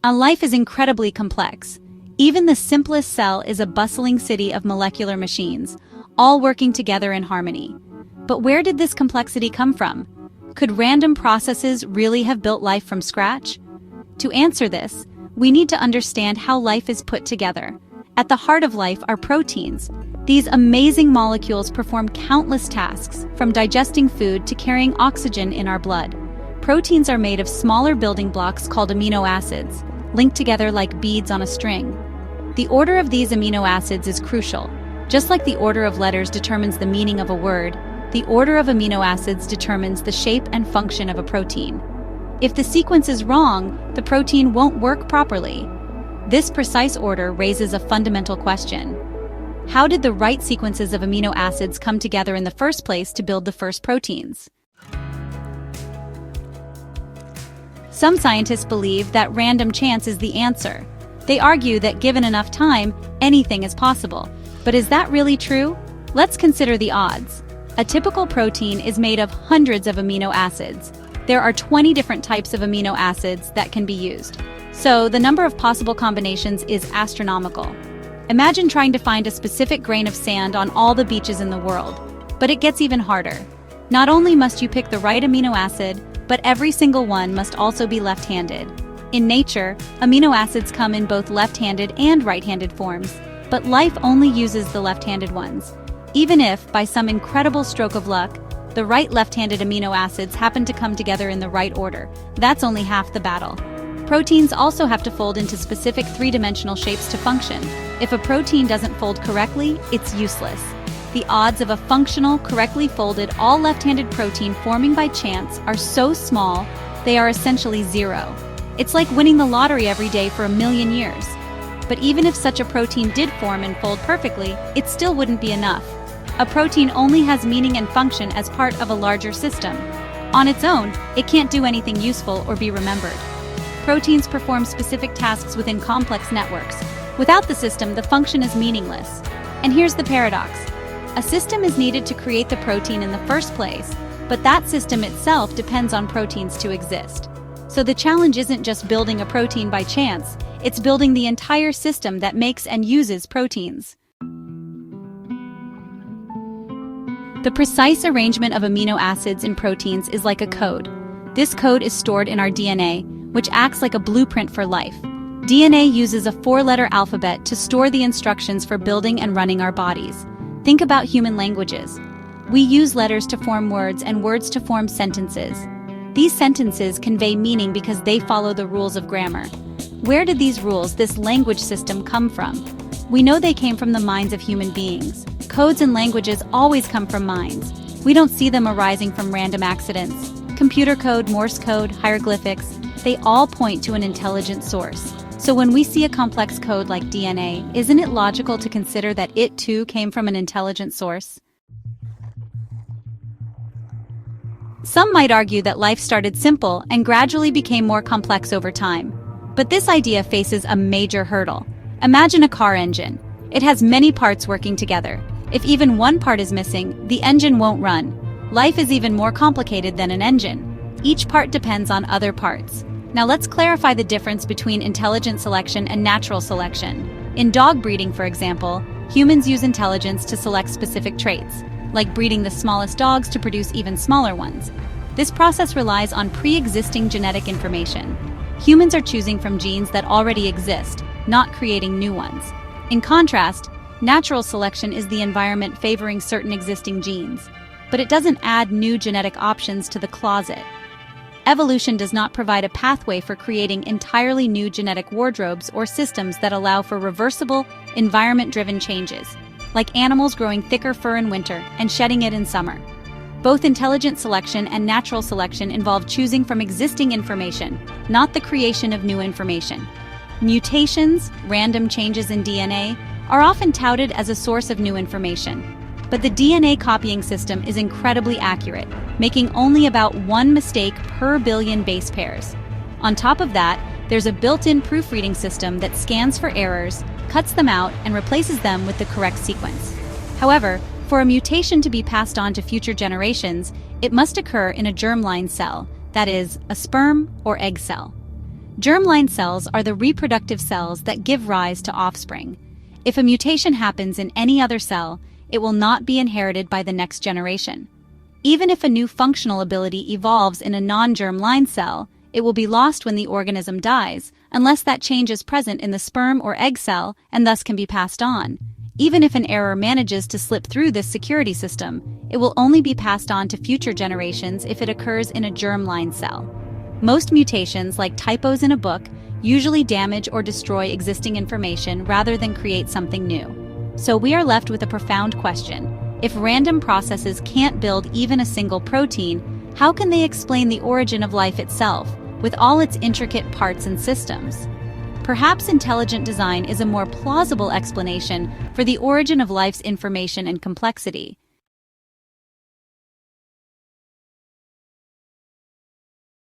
Life is incredibly complex. Even the simplest cell is a bustling city of molecular machines, all working together in harmony. But where did this complexity come from? Could random processes really have built life from scratch? To answer this, we need to understand how life is put together. At the heart of life are proteins. These amazing molecules perform countless tasks, from digesting food to carrying oxygen in our blood. Proteins are made of smaller building blocks called amino acids, linked together like beads on a string. The order of these amino acids is crucial. Just like the order of letters determines the meaning of a word, the order of amino acids determines the shape and function of a protein. If the sequence is wrong, the protein won't work properly. This precise order raises a fundamental question. How did the right sequences of amino acids come together in the first place to build the first proteins? Some scientists believe that random chance is the answer. They argue that given enough time, anything is possible. But is that really true? Let's consider the odds. A typical protein is made of hundreds of amino acids. There are 20 different types of amino acids that can be used. So the number of possible combinations is astronomical. Imagine trying to find a specific grain of sand on all the beaches in the world. But it gets even harder. Not only must you pick the right amino acid, but every single one must also be left-handed. In nature, amino acids come in both left-handed and right-handed forms, but life only uses the left-handed ones. Even if, by some incredible stroke of luck, the right left-handed amino acids happen to come together in the right order, that's only half the battle. Proteins also have to fold into specific three-dimensional shapes to function. If a protein doesn't fold correctly, it's useless. The odds of a functional, correctly folded, all left-handed protein forming by chance are so small, they are essentially zero. It's like winning the lottery every day for 1,000,000 years. But even if such a protein did form and fold perfectly, it still wouldn't be enough. A protein only has meaning and function as part of a larger system. On its own, it can't do anything useful or be remembered. Proteins perform specific tasks within complex networks. Without the system, the function is meaningless. And here's the paradox. A system is needed to create the protein in the first place, but that system itself depends on proteins to exist. So the challenge isn't just building a protein by chance, it's building the entire system that makes and uses proteins. The precise arrangement of amino acids in proteins is like a code. This code is stored in our DNA, which acts like a blueprint for life. DNA uses a 4-letter alphabet to store the instructions for building and running our bodies. Think about human languages. We use letters to form words and words to form sentences. These sentences convey meaning because they follow the rules of grammar. Where did these rules, this language system, come from? We know they came from the minds of human beings. Codes and languages always come from minds. We don't see them arising from random accidents. Computer code, Morse code, hieroglyphics, they all point to an intelligent source. So when we see a complex code like DNA, isn't it logical to consider that it too came from an intelligent source? Some might argue that life started simple and gradually became more complex over time. But this idea faces a major hurdle. Imagine a car engine. It has many parts working together. If even one part is missing, the engine won't run. Life is even more complicated than an engine. Each part depends on other parts. Now let's clarify the difference between intelligent selection and natural selection. In dog breeding, for example, humans use intelligence to select specific traits, like breeding the smallest dogs to produce even smaller ones. This process relies on pre-existing genetic information. Humans are choosing from genes that already exist, not creating new ones. In contrast, natural selection is the environment favoring certain existing genes, but it doesn't add new genetic options to the closet. Evolution does not provide a pathway for creating entirely new genetic wardrobes or systems that allow for reversible, environment-driven changes, like animals growing thicker fur in winter and shedding it in summer. Both intelligent selection and natural selection involve choosing from existing information, not the creation of new information. Mutations, random changes in DNA, are often touted as a source of new information. But the DNA copying system is incredibly accurate, making only about 1 mistake per billion base pairs. On top of that, there's a built-in proofreading system that scans for errors, cuts them out, and replaces them with the correct sequence. However, for a mutation to be passed on to future generations, it must occur in a germline cell, that is, a sperm or egg cell. Germline cells are the reproductive cells that give rise to offspring. If a mutation happens in any other cell, it will not be inherited by the next generation. Even if a new functional ability evolves in a non-germline cell, it will be lost when the organism dies, unless that change is present in the sperm or egg cell and thus can be passed on. Even if an error manages to slip through this security system, it will only be passed on to future generations if it occurs in a germline cell. Most mutations, like typos in a book, usually damage or destroy existing information rather than create something new. So we are left with a profound question. If random processes can't build even a single protein, how can they explain the origin of life itself, with all its intricate parts and systems? Perhaps intelligent design is a more plausible explanation for the origin of life's information and complexity.